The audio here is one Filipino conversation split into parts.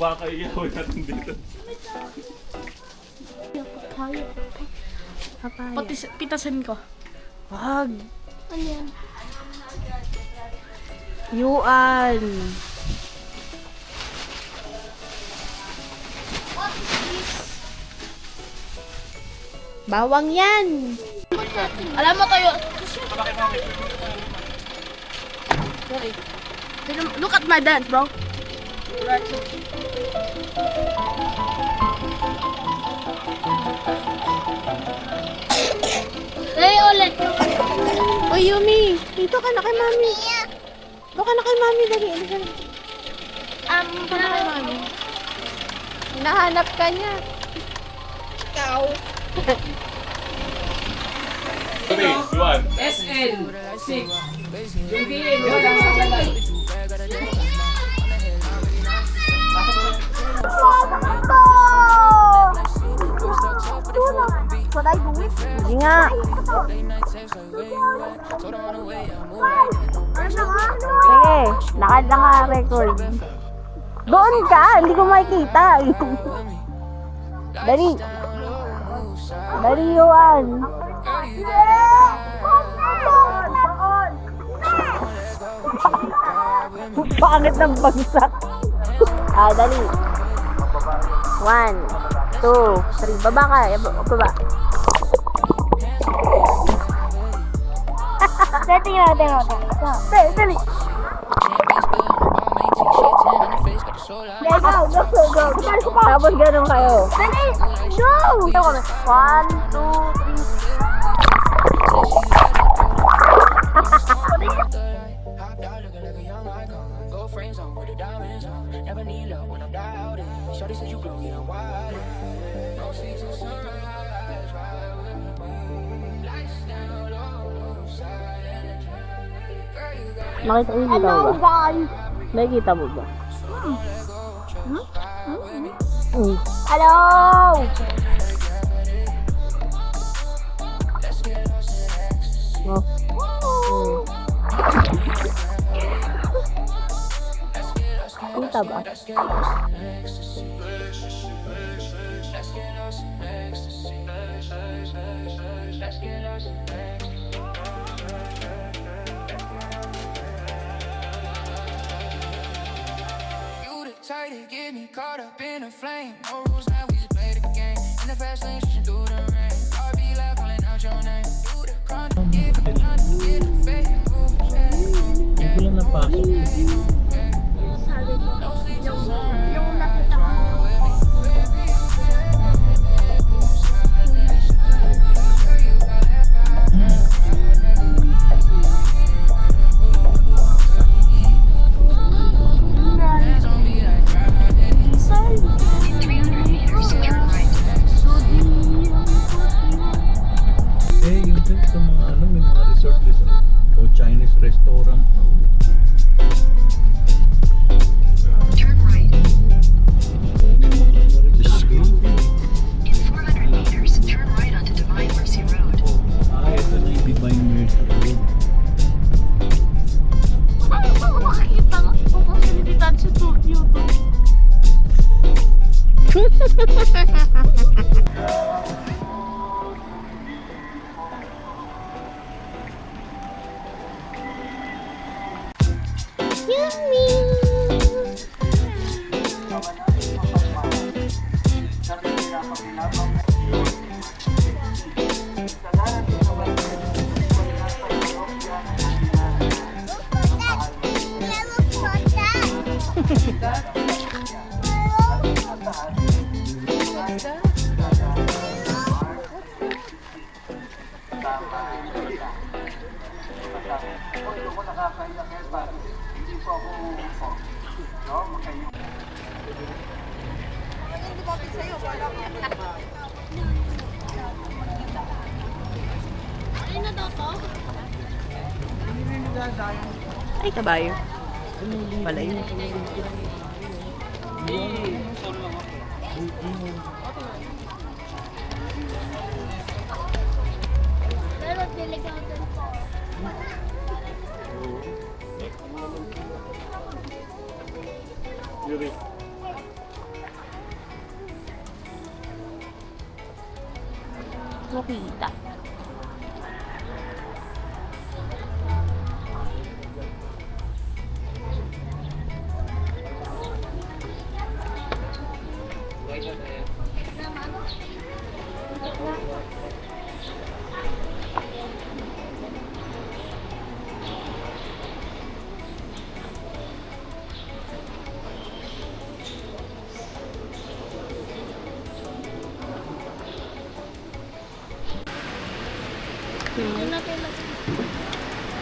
baka iyawin natin dito. Papaya. Pitasin ko. Wag. Ano yan? Yuan. Bawang yan. Alam mo tayo. Sorry. Look at my dance, bro. Hey, ulit. Uy, Yumi. Dito ka na kay mami. Dito ka na kay mami. Dali. Dito ka na kay mami. Hinahanap ka niya. Ikaw. Sabi, Juan. SN 6. Yung bilin, yun ang magalay. Hindi nga. Sige, lakad lang ka record. Doon ka, hindi ko makikita. Dali. Dali, Yuan. Pangit ng bagsak. Dali. 1, 2, 3. Baba ka. Baba. Tingnan natin. Dali. Go. Tapos ganun kayo. Dali! Go! 1, 2, 3. Nakita mo ba? guys! Nakikita mo ba? Hello! Kita ba? To get me caught up in a flame. No rules, now we just play the game. In the fast lane, pushing through the rain. I'll be loud, calling out your name. Do the crime, give it time to get a fake. Hindi lang napasok. Sa mga may mga resort o Chinese restaurant. Turn right. In 400 meters, turn right onto Divine Mercy Road. Ito na yung Divine Mercy Road. Makikita ko kung sinititan sa YouTube. Ay, kabayo. Wala yun. Pero delikado po. Yuri. mo kita.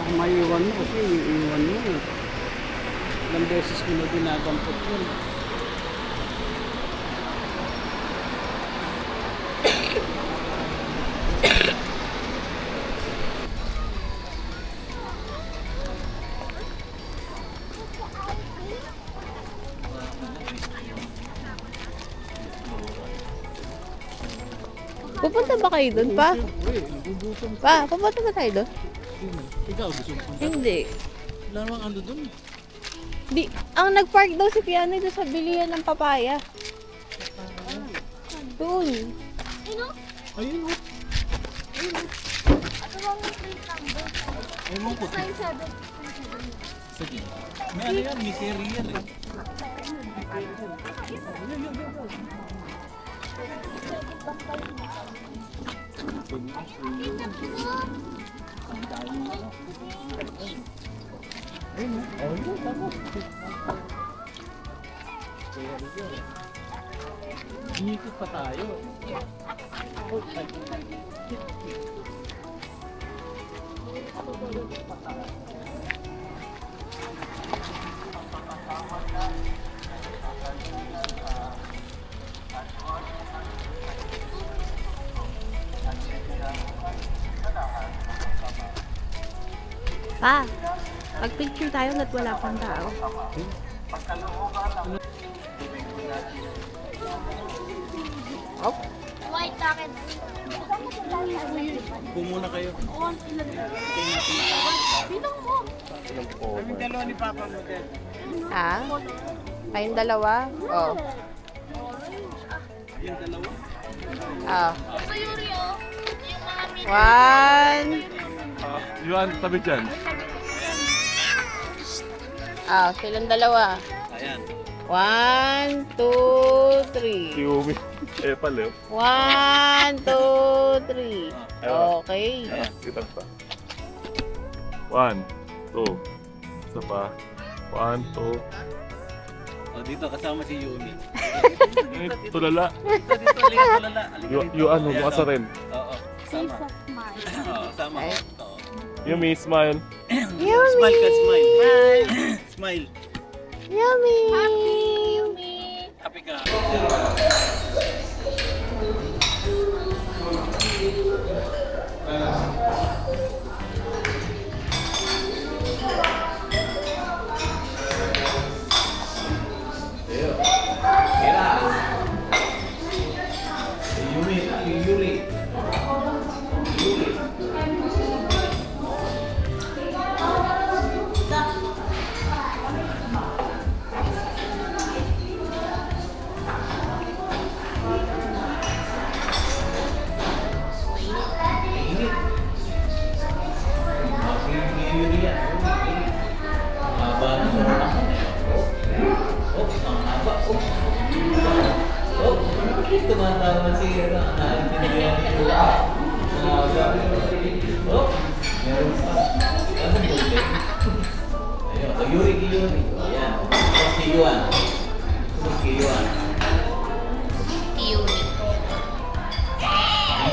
Kung maiwan mo kasi iiwan mo eh. Ilang beses ko na ginagampot yun. Pupunta ba kayo doon, pa? Uy, nagugutom. Pa, pupunta ba tayo doon? Ikaw, gusto mo punta? Hindi. Wala namang ano dun. Di, ang nag-park daw si Piano doon sa bilihan ng papaya. Doon. Ayun, oh. Ewan ko. Sige. May ano yan, may carry yan eh. Inikot pa tayo. Pa, mag-picture tayo at wala pang tao. Oh, White jacket. Pumuna kayo. Pinang mo. Kaming dalawa ni Papa mo din. ha? Kayong dalawa? Oh. Yung dalawa? Oh. Sa Yuri, oh. Yung mga mini. One. Yuan, tabi dyan. Ah, silang dalawa. Ayan. 1, 2, 3. Si Umi. Eh, pala. 1, 2, 3. Okay. Ayan, kita pa. 1, 2. Isa pa. 1, 2. O, dito kasama si Yumi. Eh, tulala. Dito, lala. Yuan, huwag ka rin. Oo, sama. Oo, sama. Ay. Oo. Yumi, smile. Yummy! Smile ka, smile. Smile. Yummy! Happy ka. Yuri. Tumatawa si naintindihan ko. Oh, meron pa. Ano mo ulit? Ayun, so Yuri. Ayan. Tapos si Yuan. Yuri.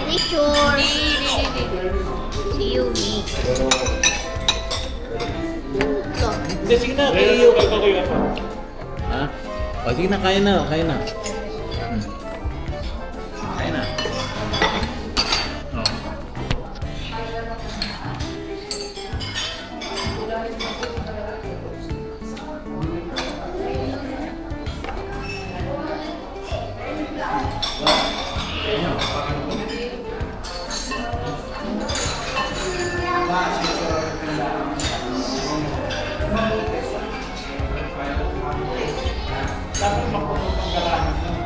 Picture. Si Yumi. Hindi, sige na. Kayo. Ha? O, sige na. Kaya na. Kaya na. Dapat mapuno ng garahe.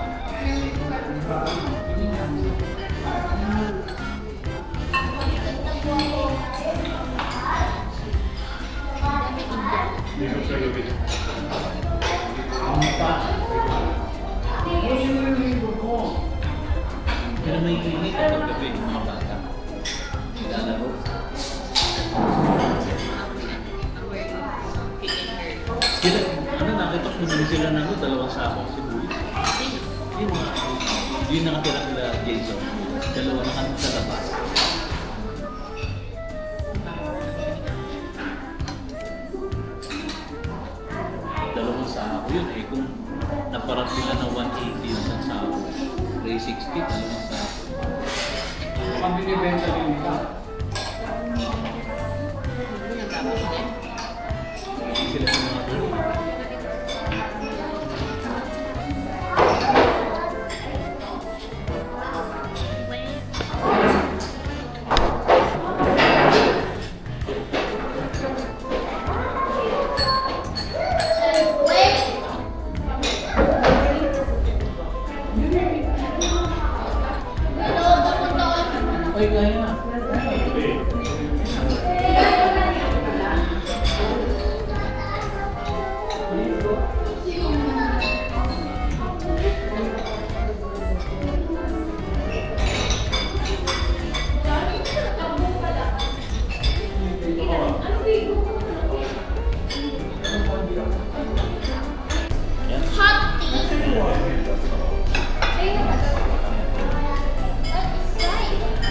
naiinit at paggabi ng mga bata. Naglalaro. Sila, nakita ko nung sila na dalawang sakong sibuyas. Yun nakatira sila Jason. Dalawa na kami sa labas. Dalawang sako yun eh. Kung naparat sila ng 180 yung isang sako, 360, dalawang sako. Kung binibenta din nila. Hindi sila sa mga tuloy. Oy, kaya na.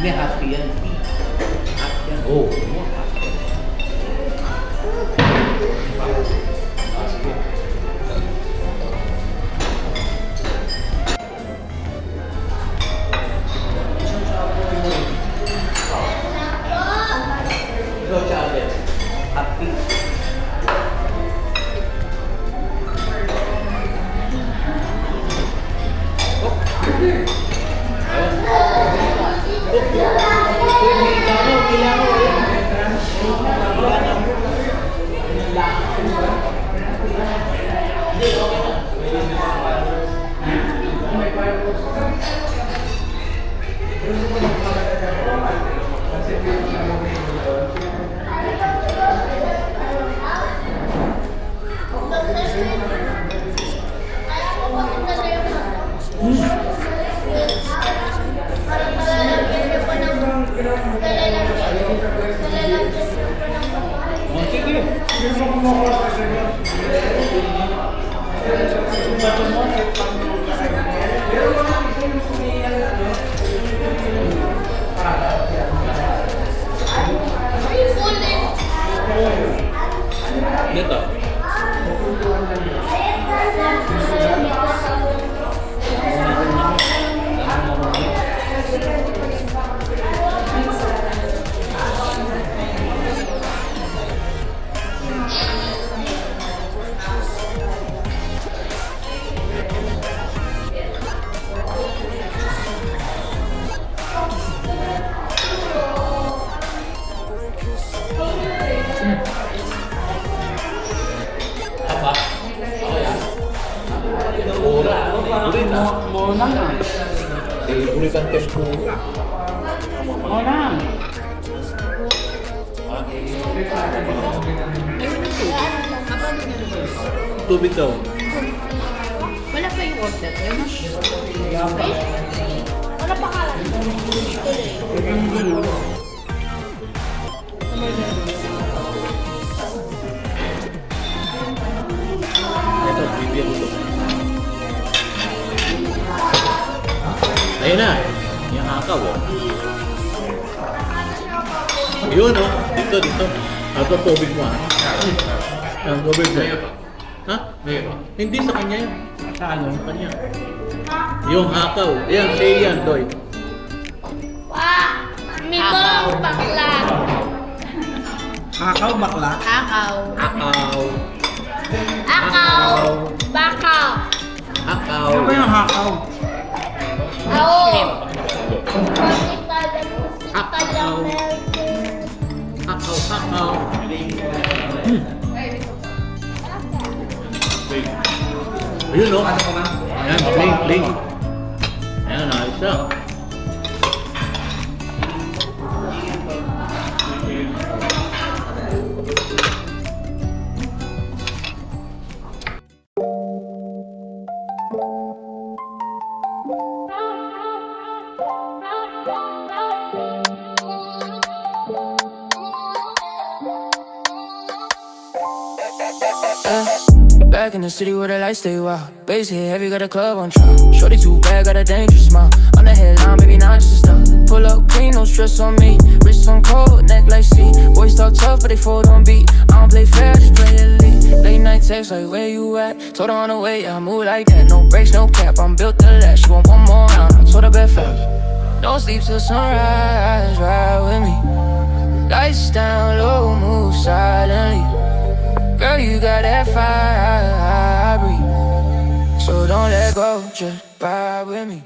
Ini hati yan. Hati yan. Oh, hati yan. Sige. Ito, Charles. Hati. Dito. Apa? Oh ya. Ora, burita. Mona na. Buritan tempura. Mona. Tubig daw. Wala pa yung order. Wala pa ka. Ito, bibigyan ko ito. Ayun na. Yung hakaw, oh. Yun, oh. Dito, dito. Ito, tubig mo, ha? Ang tubig mo. Ha? Hindi, sa kanya yun. Saan yun? Sa kanya. Yung hakaw. Ayan, say yan, Doy. Mimo, bakla. Hakaw, bakla. Kakaw. Hakaw. Akaw. Bakaw. Hakaw. Ano ba yung hakaw? Ao. Hakaw. Hakaw, hakaw. Ayun, oh. Ayan, play, play. Ayan, ayos na. Back in the city where the lights stay wild. Bass hit heavy, got a club on trial. Shorty too bad, got a dangerous smile. On the headline, baby, not just a stop. Pull up clean, no stress on me. Wrist on cold, neck like sea. Boys talk tough, but they fold on beat. I don't play fair, just play elite. Late night text like, where you at? Told her on the way, I move like that. No breaks, no cap, I'm built to last. She want one more round, I told her bet fast. Don't sleep till sunrise, ride with me. Lights down low, move silently. Girl, you got that fire, I breathe. So don't let go, just ride with me.